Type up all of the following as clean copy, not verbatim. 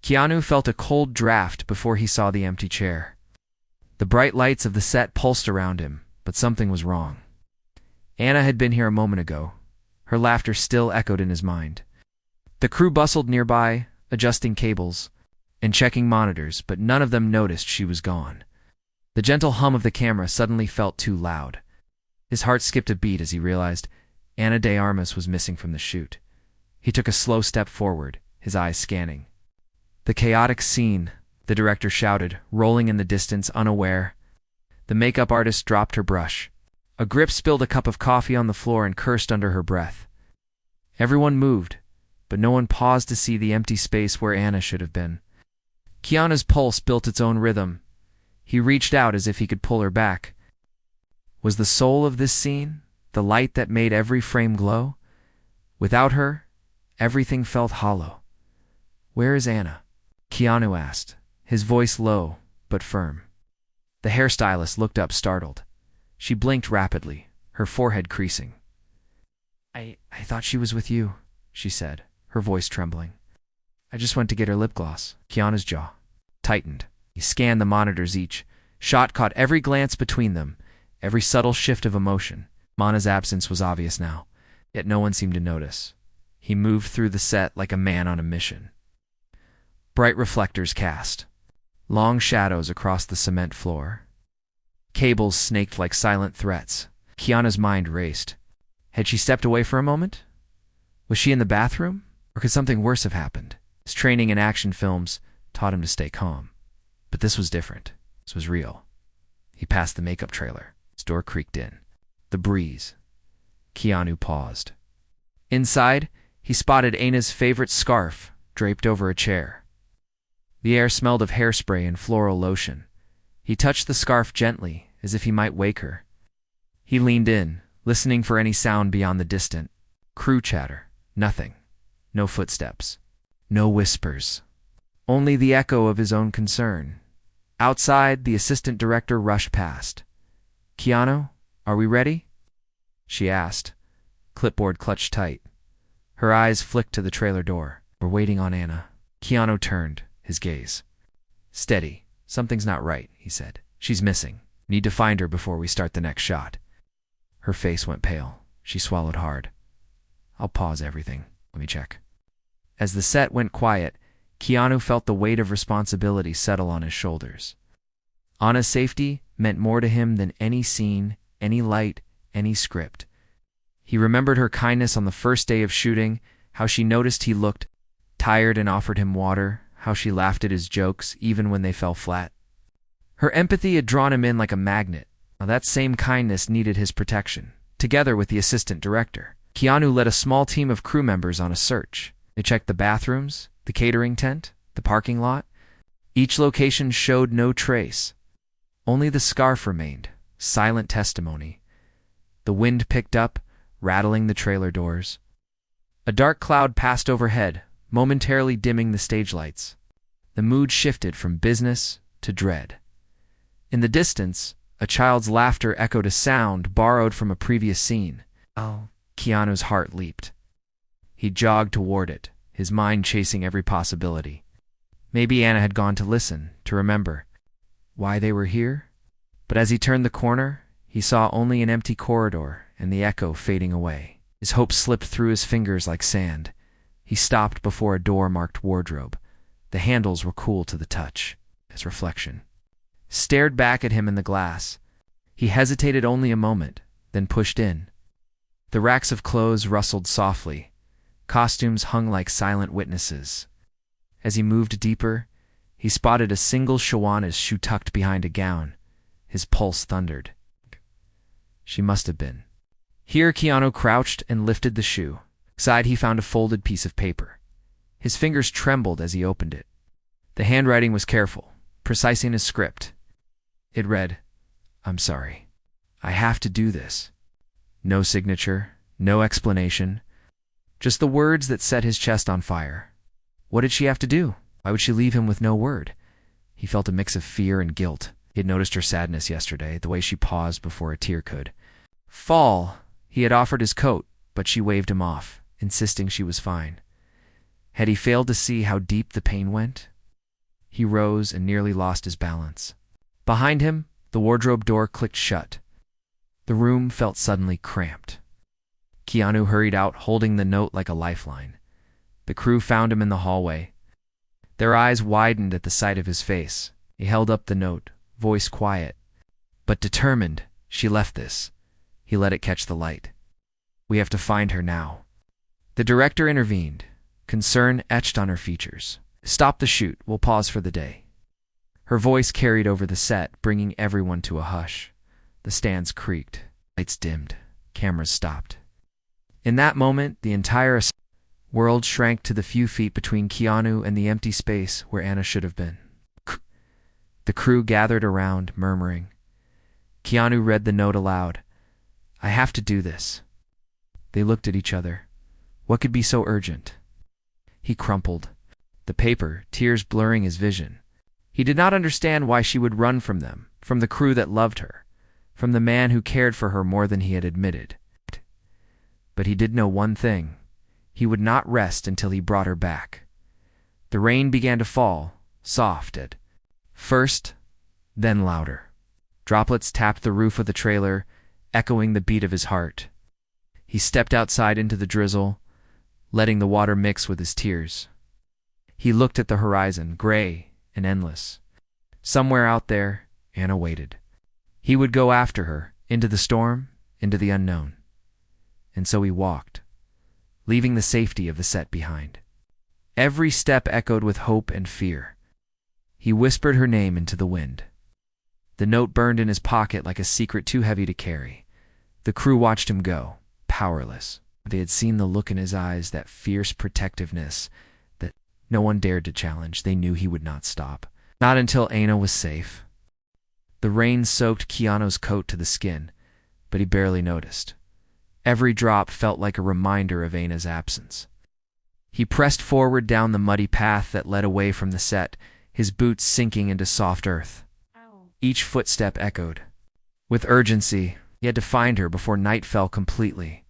Keanu felt a cold draft before he saw the empty chair. The bright lights of the set pulsed around him, but something was wrong. Ana had been here a moment ago. Her laughter still echoed in his mind. The crew bustled nearby, adjusting cables and checking monitors, but none of them noticed she was gone. The gentle hum of the camera suddenly felt too loud. His heart skipped a beat as he realized Ana de Armas was missing from the shoot. He took a slow step forward, his eyes scanning. "The chaotic scene," the director shouted, rolling in the distance, unaware. The makeup artist dropped her brush. A grip spilled a cup of coffee on the floor and cursed under her breath. Everyone moved, but no one paused to see the empty space where Ana should have been. Keanu's pulse built its own rhythm. He reached out as if he could pull her back. Was the soul of this scene the light that made every frame glow? Without her, everything felt hollow. "Where is Ana?" Keanu asked, his voice low but firm. The hairstylist looked up, startled. She blinked rapidly, her forehead creasing. I thought she was with you," she said, her voice trembling. "I just went to get her lip gloss." Keanu's jaw tightened. He scanned the monitors. Each shot caught every glance between them, every subtle shift of emotion. Ana's absence was obvious now, yet no one seemed to notice. He moved through the set like a man on a mission. Bright reflectors cast long shadows across the cement floor. Cables snaked like silent threats. Keanu's mind raced. Had she stepped away for a moment? Was she in the bathroom? Or could something worse have happened? His training in action films taught him to stay calm. But this was different. This was real. He passed the makeup trailer. His door creaked in. The breeze. Keanu paused. Inside, he spotted Ana's favorite scarf draped over a chair. The air smelled of hairspray and floral lotion. He touched the scarf gently, as if he might wake her. He leaned in, listening for any sound beyond the distant crew chatter. Nothing. No footsteps. No whispers. Only the echo of his own concern. Outside, the assistant director rushed past. "Keanu, are we ready?" she asked, clipboard clutched tight. Her eyes flicked to the trailer door. "We're waiting on Ana." Keanu turned, his gaze. "Steady. Something's not right," he said. "She's missing. Need to find her before we start the next shot." Her face went pale. She swallowed hard. "I'll pause everything. Let me check." As the set went quiet, Keanu felt the weight of responsibility settle on his shoulders. Ana's safety meant more to him than any scene, any light, any script. He remembered her kindness on the first day of shooting, how she noticed he looked tired and offered him water, how she laughed at his jokes even when they fell flat. Her empathy had drawn him in like a magnet. Now that same kindness needed his protection. Together with the assistant director, Keanu led a small team of crew members on a search. They checked the bathrooms, the catering tent, the parking lot. Each location showed no trace. Only the scarf remained, silent testimony. The wind picked up, rattling the trailer doors. A dark cloud passed overhead, momentarily dimming the stage lights. The mood shifted from business to dread. In the distance, a child's laughter echoed a sound borrowed from a previous scene. "Oh." Keanu's heart leaped. He jogged toward it, his mind chasing every possibility. Maybe Ana had gone to listen, to remember why they were here. But as he turned the corner, he saw only an empty corridor and the echo fading away. His hopes slipped through his fingers like sand. He stopped before a door marked wardrobe. The handles were cool to the touch. His reflection stared back at him in the glass. He hesitated only a moment, then pushed in. The racks of clothes rustled softly. Costumes hung like silent witnesses. As he moved deeper, he spotted a single Shawana's shoe tucked behind a gown. His pulse thundered. She must have been. Here Keanu crouched and lifted the shoe. Inside he found a folded piece of paper. His fingers trembled as he opened it. The handwriting was careful, precise in his script. It read, "I'm sorry. I have to do this." No signature, no explanation. Just the words that set his chest on fire. What did she have to do? Why would she leave him with no word? He felt a mix of fear and guilt. He had noticed her sadness yesterday, the way she paused before a tear could fall. He had offered his coat, but she waved him off, insisting she was fine. Had he failed to see how deep the pain went? He rose and nearly lost his balance. Behind him, the wardrobe door clicked shut. The room felt suddenly cramped. Keanu hurried out, holding the note like a lifeline. The crew found him in the hallway. Their eyes widened at the sight of his face. He held up the note, voice quiet, but determined. She left this. He let it catch the light. We have to find her now. The director intervened, concern etched on her features. Stop the shoot. We'll pause for the day. Her voice carried over the set, bringing everyone to a hush. The stands creaked. Lights dimmed. Cameras stopped. In that moment, the entire world shrank to the few feet between Keanu and the empty space where Ana should have been. The crew gathered around, murmuring. Keanu read the note aloud. I have to do this. They looked at each other. What could be so urgent? He crumpled the paper, tears blurring his vision. He did not understand why she would run from them, from the crew that loved her, from the man who cared for her more than he had admitted. But he did know one thing. He would not rest until he brought her back. The rain began to fall, soft at first, then louder. Droplets tapped the roof of the trailer, echoing the beat of his heart. He stepped outside into the drizzle, letting the water mix with his tears. He looked at the horizon, gray and endless. Somewhere out there, Ana waited. He would go after her, into the storm, into the unknown. And so he walked, leaving the safety of the set behind. Every step echoed with hope and fear. He whispered her name into the wind. The note burned in his pocket like a secret too heavy to carry. The crew watched him go, powerless. They had seen the look in his eyes, that fierce protectiveness that no one dared to challenge. They knew he would not stop. Not until Ana was safe. The rain soaked Keanu's coat to the skin, but he barely noticed. Every drop felt like a reminder of Ana's absence. He pressed forward down the muddy path that led away from the set, his boots sinking into soft earth. Each footstep echoed. With urgency, he had to find her before night fell completely.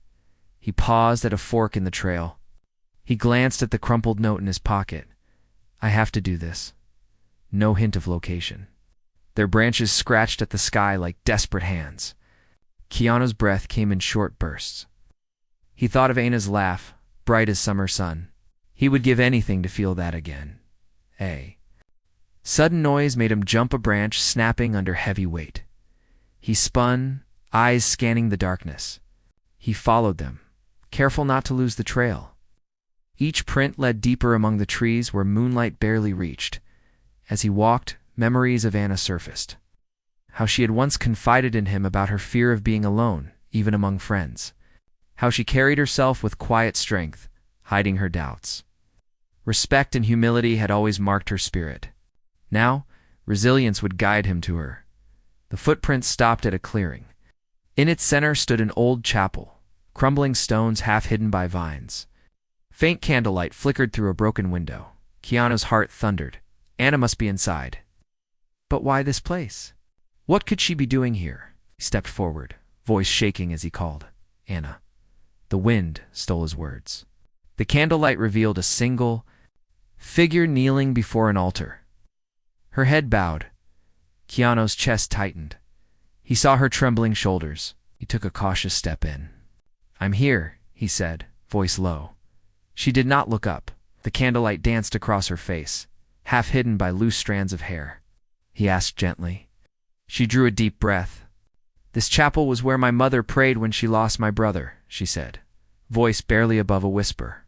He paused at a fork in the trail. He glanced at the crumpled note in his pocket. I have to do this. No hint of location. Their branches scratched at the sky like desperate hands. Keanu's breath came in short bursts. He thought of Ana's laugh, bright as summer sun. He would give anything to feel that again. A sudden noise made him jump, a branch snapping under heavy weight. He spun, eyes scanning the darkness. He followed them, careful not to lose the trail. Each print led deeper among the trees where moonlight barely reached. As he walked, memories of Ana surfaced. How she had once confided in him about her fear of being alone, even among friends. How she carried herself with quiet strength, hiding her doubts. Respect and humility had always marked her spirit. Now, resilience would guide him to her. The footprints stopped at a clearing. In its center stood an old chapel, crumbling stones half hidden by vines. Faint candlelight flickered through a broken window. Keanu's heart thundered. Ana must be inside. But why this place? What could she be doing here? He stepped forward, voice shaking as he called, Ana. The wind stole his words. The candlelight revealed a single figure kneeling before an altar. Her head bowed. Keanu's chest tightened. He saw her trembling shoulders. He took a cautious step in. I'm here, he said, voice low. She did not look up. The candlelight danced across her face, half hidden by loose strands of hair. He asked gently. She drew a deep breath. This chapel was where my mother prayed when she lost my brother, she said, voice barely above a whisper.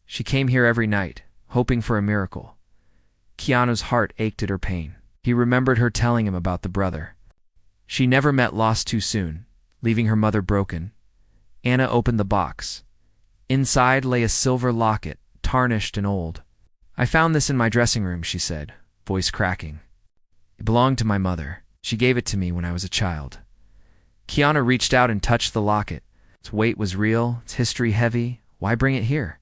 She came here every night, hoping for a miracle. Keanu's heart ached at her pain. He remembered her telling him about the brother. She never met loss too soon, leaving her mother broken. Ana opened the box. Inside lay a silver locket, tarnished and old. I found this in my dressing room, she said, voice cracking. It belonged to my mother. She gave it to me when I was a child. Keanu reached out and touched the locket. Its weight was real, its history heavy. Why bring it here?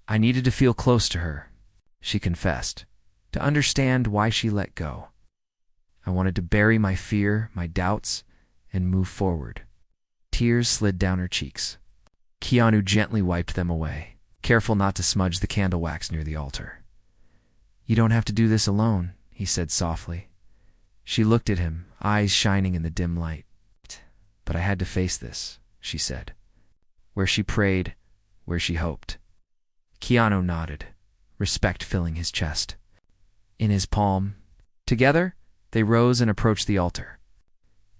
I needed to feel close to her, she confessed, to understand why she let go. I wanted to bury my fear, my doubts, and move forward. Tears slid down her cheeks. Keanu gently wiped them away, careful not to smudge the candle wax near the altar. You don't have to do this alone, he said softly. She looked at him, eyes shining in the dim light. But I had to face this, she said. Where she prayed, where she hoped. Keanu nodded, respect filling his chest. In his palm. Together, they rose and approached the altar.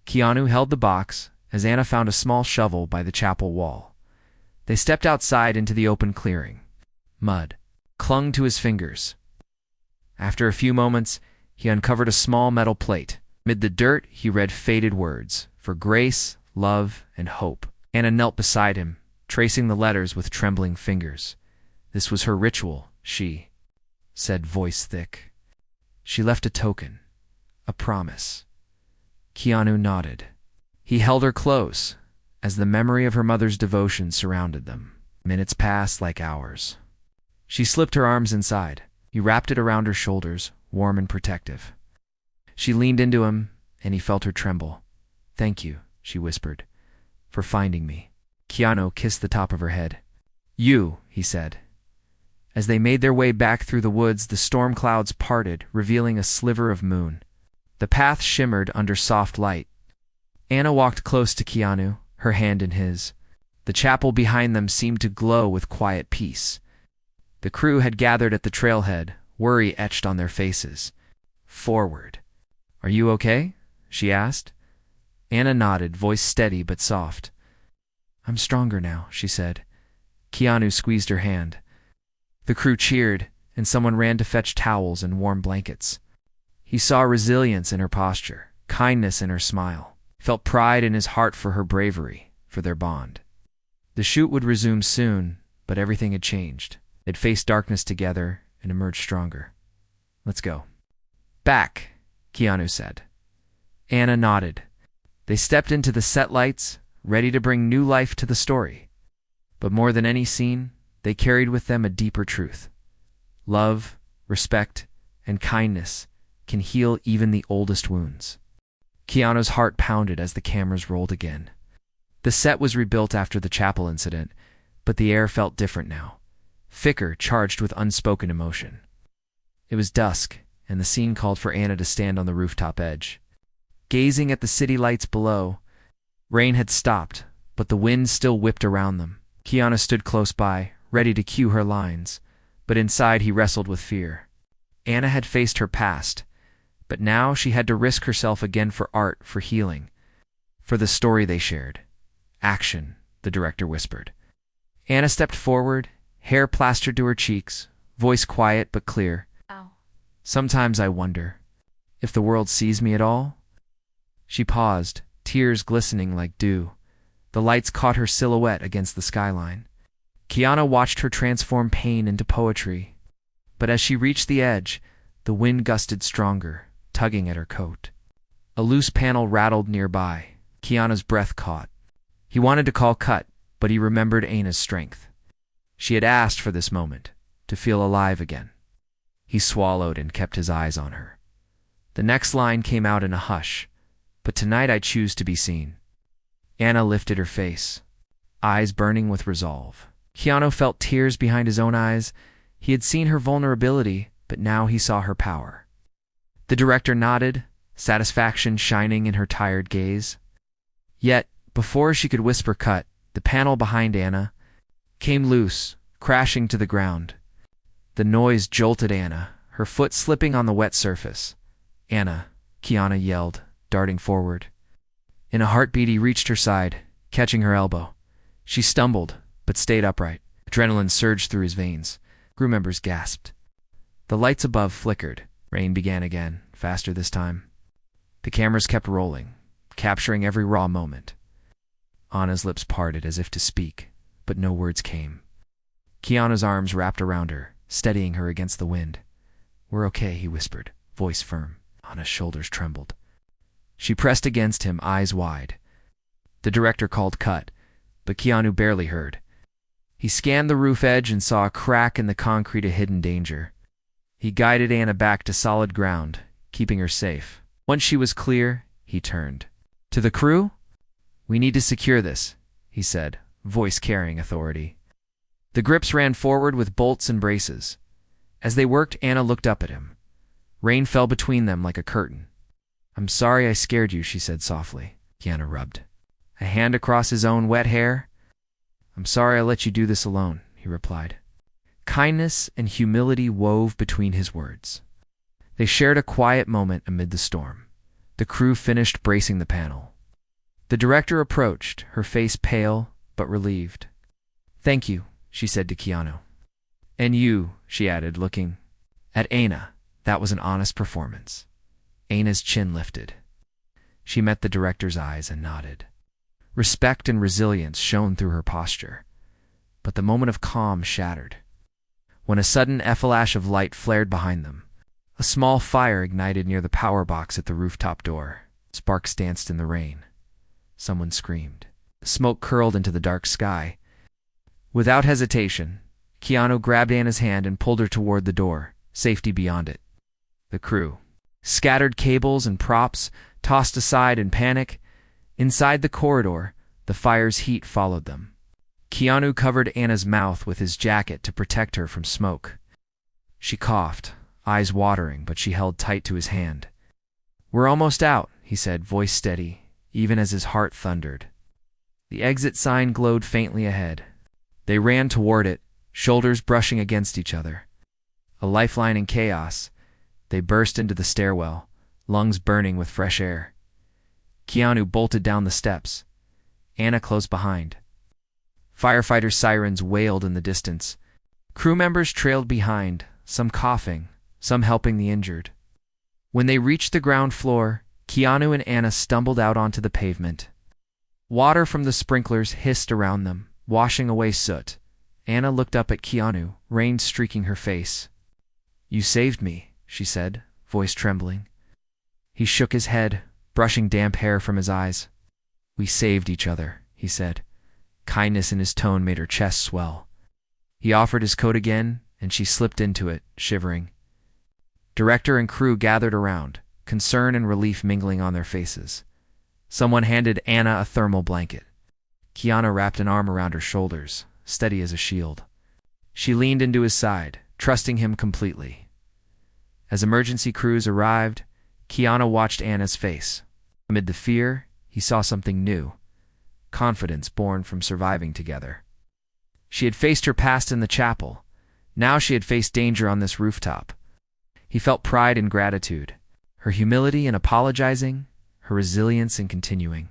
Keanu held the box as Ana found a small shovel by the chapel wall. They stepped outside into the open clearing. Mud clung to his fingers. After a few moments, he uncovered a small metal plate. Amid the dirt, he read faded words, for grace, love, and hope. Ana knelt beside him, tracing the letters with trembling fingers. This was her ritual, she said, voice thick. She left a token, a promise. Keanu nodded. He held her close, as the memory of her mother's devotion surrounded them. Minutes passed like hours. She slipped her arms inside. He wrapped it around her shoulders, warm and protective. She leaned into him, and he felt her tremble. Thank you, she whispered, for finding me. Keanu kissed the top of her head. You, he said. As they made their way back through the woods, the storm clouds parted, revealing a sliver of moon. The path shimmered under soft light. Ana walked close to Keanu, her hand in his. The chapel behind them seemed to glow with quiet peace. The crew had gathered at the trailhead, worry etched on their faces. Forward. Are you okay? She asked. Ana nodded, voice steady but soft. I'm stronger now, she said. Keanu squeezed her hand. The crew cheered, and someone ran to fetch towels and warm blankets. He saw resilience in her posture, kindness in her smile, felt pride in his heart for her bravery, for their bond. The shoot would resume soon, but everything had changed. They'd faced darkness together and emerged stronger. Let's go. Back, Keanu said. Ana nodded. They stepped into the set lights, ready to bring new life to the story. But more than any scene, they carried with them a deeper truth. Love, respect, and kindness can heal even the oldest wounds. Keanu's heart pounded as the cameras rolled again. The set was rebuilt after the chapel incident, but the air felt different now, thicker, charged with unspoken emotion. It was dusk, and the scene called for Ana to stand on the rooftop edge. Gazing at the city lights below, rain had stopped, but the wind still whipped around them. Keanu stood close by, ready to cue her lines, but inside he wrestled with fear. Ana had faced her past, but now she had to risk herself again for art, for healing, for the story they shared. Action, the director whispered. Ana stepped forward, hair plastered to her cheeks, voice quiet but clear. Ow. Sometimes I wonder if the world sees me at all. She paused, tears glistening like dew. The lights caught her silhouette against the skyline. Keanu watched her transform pain into poetry. But as she reached the edge, the wind gusted stronger, tugging at her coat. A loose panel rattled nearby. Keanu's breath caught. He wanted to call cut, but he remembered Ana's strength. She had asked for this moment, to feel alive again. He swallowed and kept his eyes on her. The next line came out in a hush. But tonight I choose to be seen. Ana lifted her face, eyes burning with resolve. Keanu felt tears behind his own eyes. He had seen her vulnerability, but now he saw her power. The director nodded, satisfaction shining in her tired gaze. Yet, before she could whisper cut, the panel behind Ana came loose, crashing to the ground. The noise jolted Ana, her foot slipping on the wet surface. Ana, Keanu yelled, darting forward. In a heartbeat he reached her side, catching her elbow. She stumbled, but stayed upright. Adrenaline surged through his veins. Crew members gasped. The lights above flickered. Rain began again, faster this time. The cameras kept rolling, capturing every raw moment. Ana's lips parted as if to speak, but no words came. Keanu's arms wrapped around her, steadying her against the wind. We're okay, he whispered, voice firm. Ana's shoulders trembled. She pressed against him, eyes wide. The director called cut, but Keanu barely heard. He scanned the roof edge and saw a crack in the concrete, a hidden danger. He guided Ana back to solid ground, keeping her safe. Once she was clear, he turned. To the crew? We need to secure this, he said, voice carrying authority. The grips ran forward with bolts and braces. As they worked, Ana looked up at him. Rain fell between them like a curtain. "I'm sorry I scared you," she said softly. Keanu rubbed a hand across his own wet hair. "I'm sorry I let you do this alone," he replied. Kindness and humility wove between his words. They shared a quiet moment amid the storm. The crew finished bracing the panel. The director approached, her face pale but relieved. "Thank you," she said to Keanu. "And you," she added, looking at Ana. "That was an honest performance." Ana's chin lifted. She met the director's eyes and nodded. Respect and resilience shone through her posture. But the moment of calm shattered when a sudden flash of light flared behind them. A small fire ignited near the power box at the rooftop door. Sparks danced in the rain. Someone screamed. Smoke curled into the dark sky. Without hesitation, Keanu grabbed Ana's hand and pulled her toward the door, safety beyond it. The crew scattered cables and props, tossed aside in panic. Inside the corridor, the fire's heat followed them. Keanu covered Ana's mouth with his jacket to protect her from smoke. She coughed, eyes watering, but she held tight to his hand. "We're almost out," he said, voice steady, even as his heart thundered. The exit sign glowed faintly ahead. They ran toward it, shoulders brushing against each other. A lifeline in chaos, they burst into the stairwell, lungs burning with fresh air. Keanu bolted down the steps. Ana close behind. Firefighter sirens wailed in the distance. Crew members trailed behind, some coughing, some helping the injured. When they reached the ground floor, Keanu and Ana stumbled out onto the pavement. Water from the sprinklers hissed around them, washing away soot. Ana looked up at Keanu, rain streaking her face. "You saved me," she said, voice trembling. He shook his head, brushing damp hair from his eyes. "We saved each other," he said. Kindness in his tone made her chest swell. He offered his coat again, and she slipped into it, shivering. Director and crew gathered around, concern and relief mingling on their faces. Someone handed Ana a thermal blanket. Keanu wrapped an arm around her shoulders, steady as a shield. She leaned into his side, trusting him completely. As emergency crews arrived, Keanu watched Ana's face. Amid the fear, he saw something new. Confidence born from surviving together. She had faced her past in the chapel. Now she had faced danger on this rooftop. He felt pride and gratitude. Her humility in apologizing, her resilience in continuing.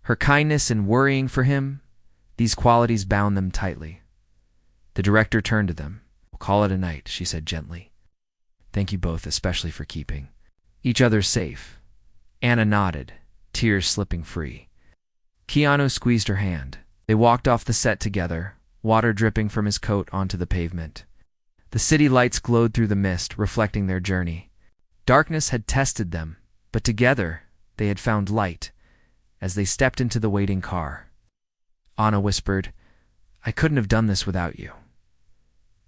Her kindness in worrying for him, these qualities bound them tightly. The director turned to them. "We'll call it a night," she said gently. "Thank you both, especially for keeping each other safe." Ana nodded, tears slipping free. Keanu squeezed her hand. They walked off the set together, water dripping from his coat onto the pavement. The city lights glowed through the mist, reflecting their journey. Darkness had tested them, but together they had found light as they stepped into the waiting car. Ana whispered, "I couldn't have done this without you."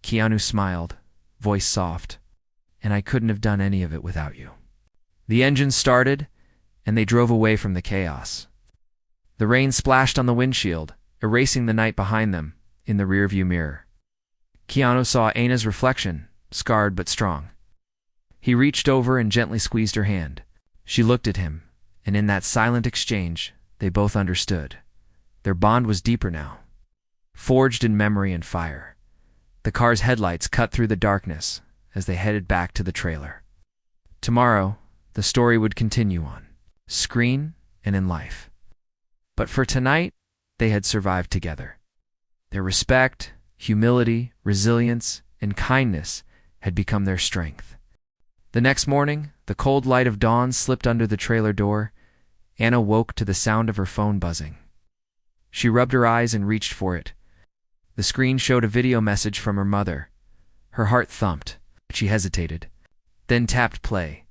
Keanu smiled, voice soft, "And I couldn't have done any of it without you." The engine started, and they drove away from the chaos. The rain splashed on the windshield, erasing the night behind them in the rearview mirror. Keanu saw Ana's reflection, scarred but strong. He reached over and gently squeezed her hand. She looked at him, and in that silent exchange, they both understood. Their bond was deeper now, forged in memory and fire. The car's headlights cut through the darkness as they headed back to the trailer. Tomorrow, the story would continue on, screen and in life. But for tonight, they had survived together. Their respect, humility, resilience, and kindness had become their strength. The next morning, the cold light of dawn slipped under the trailer door. Ana woke to the sound of her phone buzzing. She rubbed her eyes and reached for it. The screen showed a video message from her mother. Her heart thumped. She hesitated, then tapped play.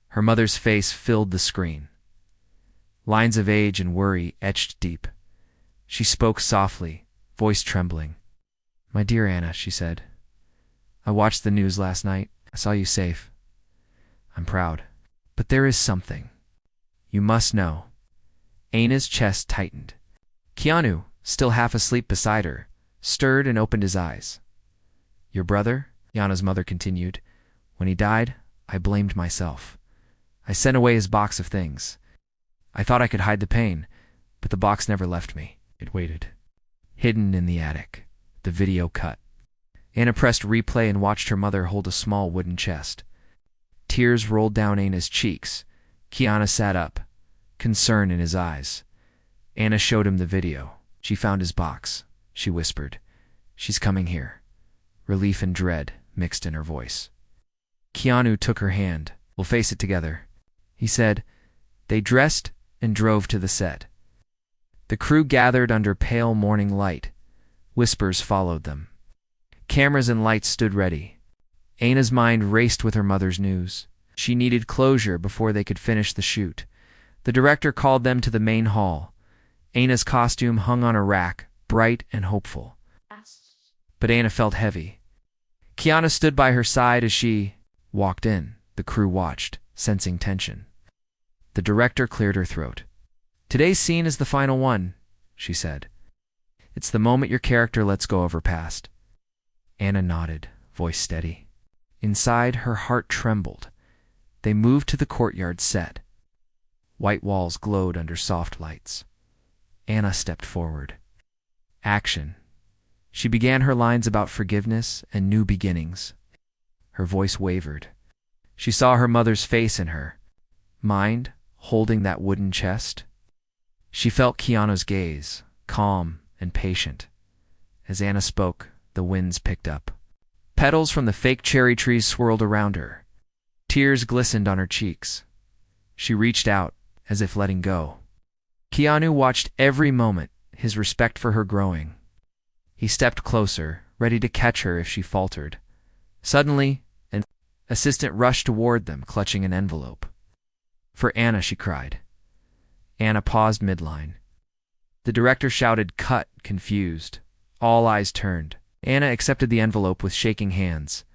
Her mother's face filled the screen. Lines of age and worry etched deep. She spoke softly, voice trembling. "My dear Ana," she said, "I watched the news last night. I saw you safe. I'm proud. But there is something. You must know." Ana's chest tightened. Keanu, still half asleep beside her, stirred and opened his eyes. "Your brother?" Yana's mother continued. When he died, I blamed myself. I sent away his box of things. I thought I could hide the pain, but the box never left me. It waited. Hidden in the attic. The video cut. Ana pressed replay and watched her mother hold a small wooden chest. Tears rolled down Ana's cheeks. Keanu sat up, concern in his eyes. Ana showed him the video. She found his box. She whispered, "She's coming here." Relief and dread mixed in her voice. Keanu took her hand. "We'll face it together," he said. They dressed and drove to the set. The crew gathered under pale morning light. Whispers followed them. Cameras and lights stood ready. Ana's mind raced with her mother's news. She needed closure before they could finish the shoot. The director called them to the main hall. Ana's costume hung on a rack, bright and hopeful. But Ana felt heavy. Keanu stood by her side as she walked in. The crew watched, sensing tension. The director cleared her throat. "Today's scene is the final one," she said. "It's the moment your character lets go of her past." Ana nodded, voice steady. Inside, her heart trembled. They moved to the courtyard set. White walls glowed under soft lights. Ana stepped forward. Action. She began her lines about forgiveness and new beginnings. Her voice wavered. She saw her mother's face in her mind, holding that wooden chest. She felt Keanu's gaze, calm and patient. As Ana spoke, the winds picked up. Petals from the fake cherry trees swirled around her. Tears glistened on her cheeks. She reached out, as if letting go. Keanu watched every moment, his respect for her growing. He stepped closer, ready to catch her if she faltered. Suddenly, an assistant rushed toward them, clutching an envelope. "For Ana," she cried. Ana paused midline. The director shouted, "Cut," confused. All eyes turned. Ana accepted the envelope with shaking hands.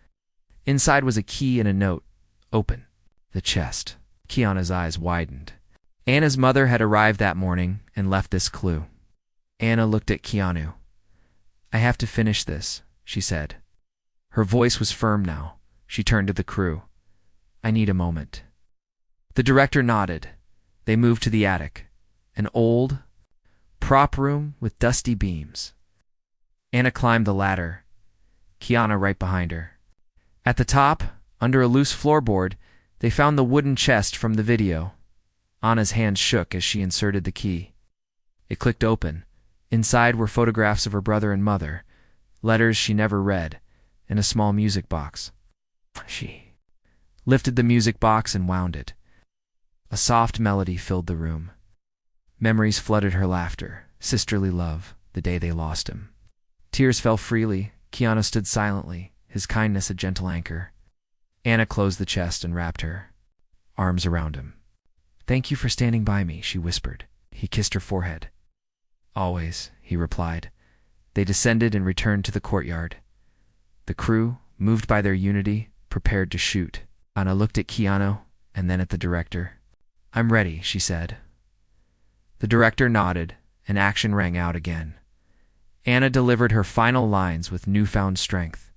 Inside was a key and a note. Open. The chest. Keanu's eyes widened. Ana's mother had arrived that morning and left this clue. Ana looked at Keanu. "I have to finish this," she said. Her voice was firm now. She turned to the crew. "I need a moment." The director nodded. They moved to the attic, an old prop room with dusty beams. Ana climbed the ladder, Keanu right behind her. At the top, under a loose floorboard, they found the wooden chest from the video. Ana's hand shook as she inserted the key. It clicked open. Inside were photographs of her brother and mother, letters she never read, and a small music box. She lifted the music box and wound it. A soft melody filled the room. Memories flooded her laughter, sisterly love, the day they lost him. Tears fell freely. Keanu stood silently, his kindness a gentle anchor. Ana closed the chest and wrapped her arms around him. "Thank you for standing by me," she whispered. He kissed her forehead. "Always," he replied. They descended and returned to the courtyard. The crew, moved by their unity, prepared to shoot. Ana looked at Keanu and then at the director. "I'm ready," she said. The director nodded, and action rang out again. Ana delivered her final lines with newfound strength.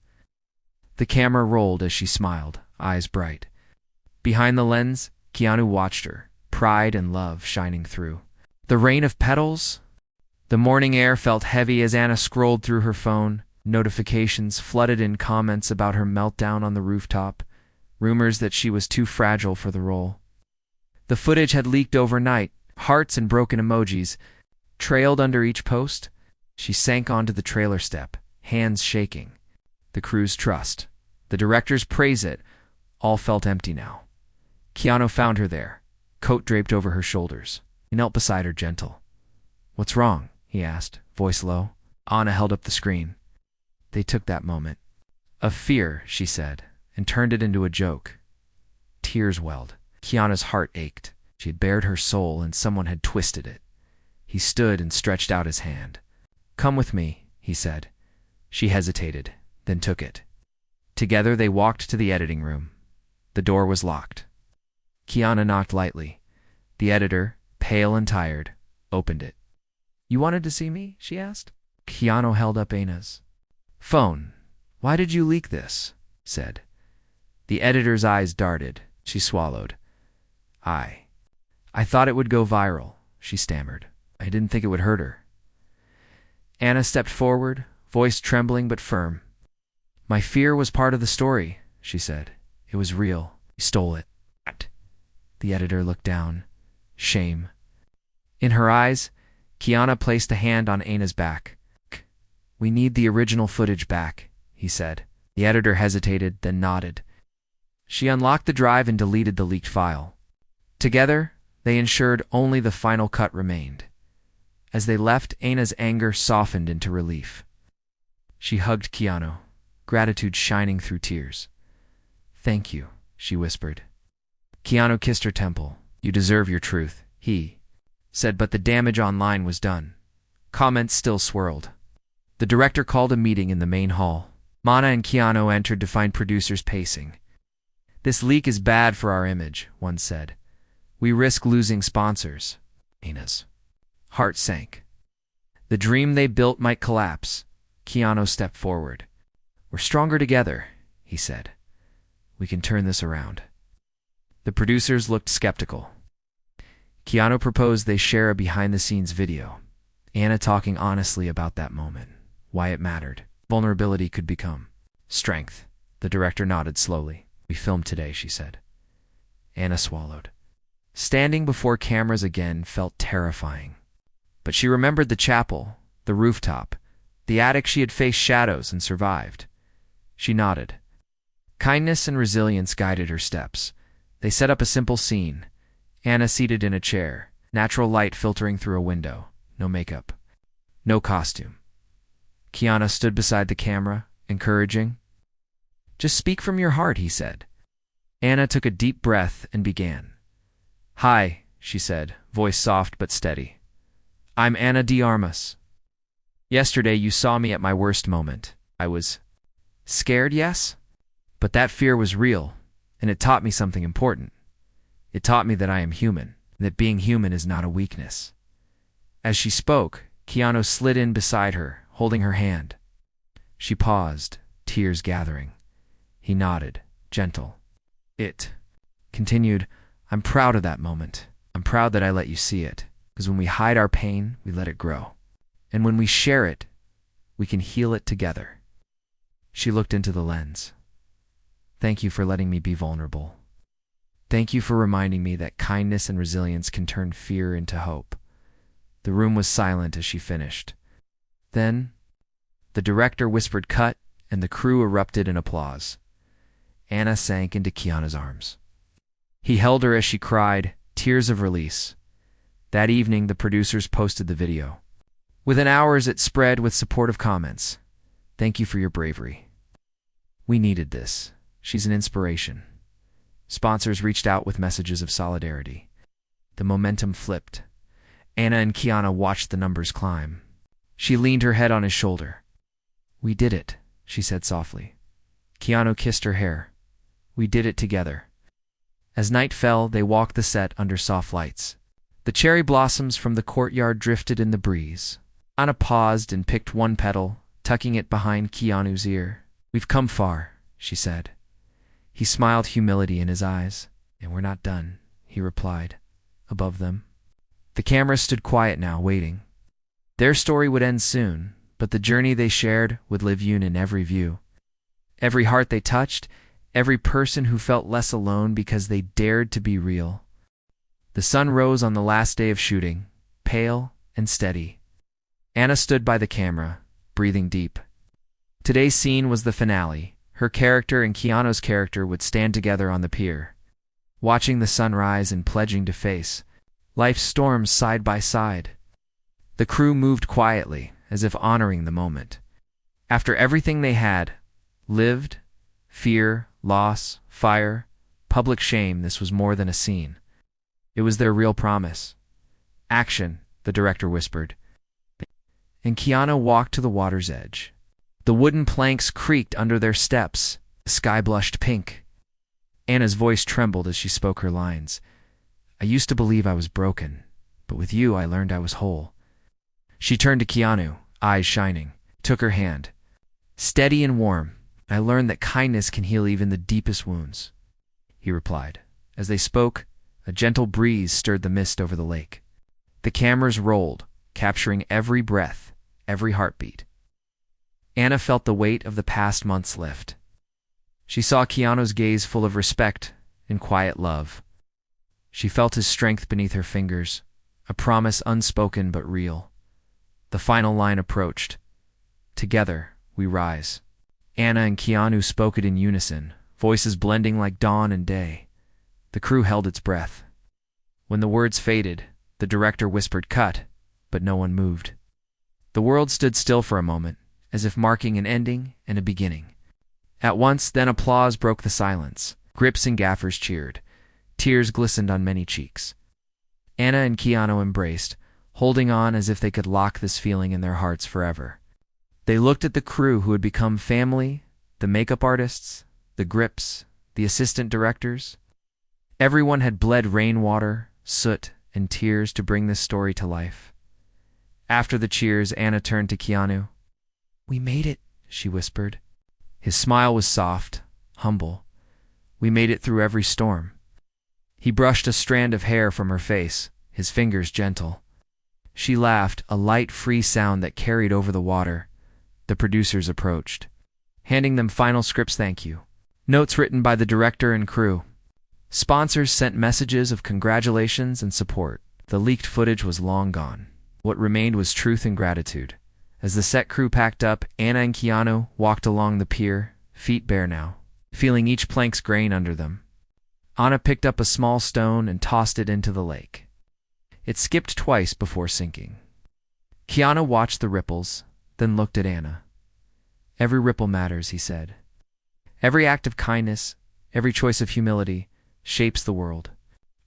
The camera rolled as she smiled, eyes bright. Behind the lens, Keanu watched her, pride and love shining through. The rain of petals? The morning air felt heavy as Ana scrolled through her phone. Notifications flooded in, comments about her meltdown on the rooftop, rumors that she was too fragile for the role. The footage had leaked overnight, hearts and broken emojis trailed under each post. She sank onto the trailer step, hands shaking. The crew's trust, the director's praise it, all felt empty now. Keanu found her there, coat draped over her shoulders. He knelt beside her, gentle. "What's wrong?" he asked, voice low. Ana held up the screen. They took that moment. "Of fear," she said, and turned it into a joke. Tears welled. Keanu's heart ached. She had bared her soul and someone had twisted it. He stood and stretched out his hand. "Come with me," he said. She hesitated, then took it. Together they walked to the editing room. The door was locked. Keanu knocked lightly. The editor, pale and tired, opened it. "You wanted to see me?" she asked. Keanu held up Ana's phone. "Why did you leak this?" said. The editor's eyes darted. She swallowed. I thought it would go viral, she stammered. I didn't think it would hurt her. Ana stepped forward, voice trembling but firm. My fear was part of the story, she said. It was real. You stole it. The editor looked down. Shame. In her eyes, Keanu placed a hand on Ana's back. We need the original footage back, he said. The editor hesitated, then nodded. She unlocked the drive and deleted the leaked file. Together, they ensured only the final cut remained. As they left, Ana's anger softened into relief. She hugged Keanu, gratitude shining through tears. Thank you, she whispered. Keanu kissed her temple. You deserve your truth, he said, but the damage online was done. Comments still swirled. The director called a meeting in the main hall. Mana and Keanu entered to find producers pacing. This leak is bad for our image, one said. We risk losing sponsors. Ana's heart sank. The dream they built might collapse. Keanu stepped forward. We're stronger together, he said. We can turn this around. The producers looked skeptical. Keanu proposed they share a behind-the-scenes video. Ana talking honestly about that moment, why it mattered. Vulnerability could become strength. The director nodded slowly. We filmed today, she said. Ana swallowed. Standing before cameras again felt terrifying. But she remembered the chapel, the rooftop, the attic she had faced shadows and survived. She nodded. Kindness and resilience guided her steps. They set up a simple scene. Ana seated in a chair, natural light filtering through a window. No makeup. No costume. Keanu stood beside the camera, encouraging. Just speak from your heart, he said. Ana took a deep breath and began. Hi, she said, voice soft but steady. I'm Ana de Armas. Yesterday you saw me at my worst moment. I was scared, yes? But that fear was real, and it taught me something important. It taught me that I am human, that being human is not a weakness. As she spoke, Keanu slid in beside her, holding her hand. She paused, tears gathering. He nodded, gentle. It continued, I'm proud of that moment. I'm proud that I let you see it, because when we hide our pain, we let it grow. And when we share it, we can heal it together. She looked into the lens. Thank you for letting me be vulnerable. Thank you for reminding me that kindness and resilience can turn fear into hope. The room was silent as she finished. Then, the director whispered cut, and the crew erupted in applause. Ana sank into Keanu's arms. He held her as she cried, tears of release. That evening, the producers posted the video. Within hours, it spread with supportive comments. Thank you for your bravery. We needed this. She's an inspiration. Sponsors reached out with messages of solidarity. The momentum flipped. Ana and Keanu watched the numbers climb. She leaned her head on his shoulder. We did it, she said softly. Keanu kissed her hair. We did it together. As night fell, they walked the set under soft lights. The cherry blossoms from the courtyard drifted in the breeze. Ana paused and picked one petal, tucking it behind Keanu's ear. We've come far, she said. He smiled humility in his eyes. And we're not done, he replied. Above them. The camera stood quiet now, waiting. Their story would end soon, but the journey they shared would live on in every view. Every heart they touched, every person who felt less alone because they dared to be real. The sun rose on the last day of shooting, pale and steady. Ana stood by the camera, breathing deep. Today's scene was the finale. Her character and Keanu's character would stand together on the pier, watching the sun rise and pledging to face life's storms side by side. The crew moved quietly, as if honoring the moment. After everything they had lived, fear, loss, fire, public shame, this was more than a scene. It was their real promise. Action, the director whispered. And Keanu walked to the water's edge. The wooden planks creaked under their steps. The sky blushed pink. Ana's voice trembled as she spoke her lines. I used to believe I was broken, but with you I learned I was whole. She turned to Keanu, eyes shining, took her hand. Steady and warm, I learned that kindness can heal even the deepest wounds, he replied. As they spoke, a gentle breeze stirred the mist over the lake. The cameras rolled, capturing every breath, every heartbeat. Ana felt the weight of the past months lift. She saw Keanu's gaze full of respect and quiet love. She felt his strength beneath her fingers, a promise unspoken but real. The final line approached. Together, we rise. Ana and Keanu spoke it in unison, voices blending like dawn and day. The crew held its breath. When the words faded, the director whispered cut, but no one moved. The world stood still for a moment, as if marking an ending and a beginning. At once, then applause broke the silence. Grips and gaffers cheered. Tears glistened on many cheeks. Ana and Keanu embraced, holding on as if they could lock this feeling in their hearts forever. They looked at the crew who had become family, the makeup artists, the grips, the assistant directors. Everyone had bled rainwater, soot, and tears to bring this story to life. After the cheers, Ana turned to Keanu. "We made it," she whispered. His smile was soft, humble. "We made it through every storm." He brushed a strand of hair from her face, his fingers gentle. She laughed, a light, free sound that carried over the water. The producers approached, handing them final scripts thank you. Notes written by the director and crew. Sponsors sent messages of congratulations and support. The leaked footage was long gone. What remained was truth and gratitude. As the set crew packed up, Ana and Keanu walked along the pier, feet bare now, feeling each plank's grain under them. Ana picked up a small stone and tossed it into the lake. It skipped twice before sinking. Keanu watched the ripples, then looked at Ana. "Every ripple matters," he said. "Every act of kindness, every choice of humility, shapes the world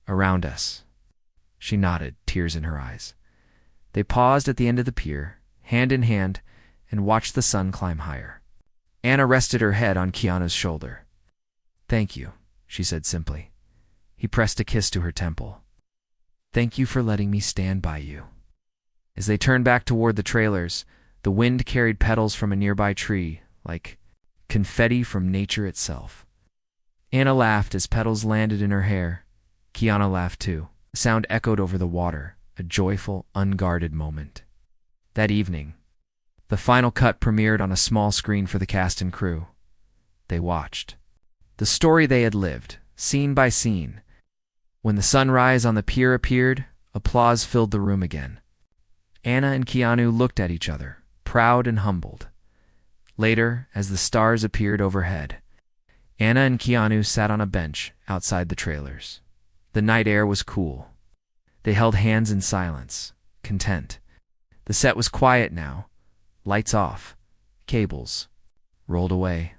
around us." She nodded, tears in her eyes. They paused at the end of the pier, hand in hand, and watched the sun climb higher. Ana rested her head on Keanu's shoulder. "Thank you," she said simply. He pressed a kiss to her temple. "Thank you for letting me stand by you." As they turned back toward the trailers, the wind carried petals from a nearby tree, like confetti from nature itself. Ana laughed as petals landed in her hair. Keanu laughed too. The sound echoed over the water, a joyful, unguarded moment. That evening, the final cut premiered on a small screen for the cast and crew. They watched the story they had lived, scene by scene. When the sunrise on the pier appeared, applause filled the room again. Ana and Keanu looked at each other, proud and humbled. Later, as the stars appeared overhead, Ana and Keanu sat on a bench outside the trailers. The night air was cool. They held hands in silence, content. The set was quiet now, lights off, cables rolled away.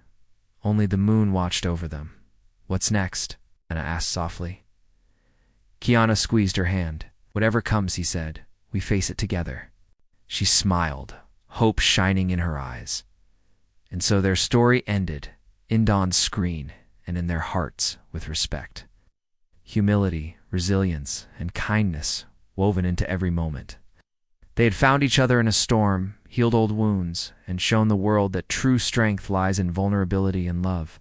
Only the moon watched over them. "What's next?" Ana asked softly. Keanu squeezed her hand. "Whatever comes," he said, "we face it together." She smiled, hope shining in her eyes. And so their story ended, in Dawn's screen and in their hearts with respect. Humility, resilience, and kindness woven into every moment. They had found each other in a storm, healed old wounds, and shown the world that true strength lies in vulnerability and love.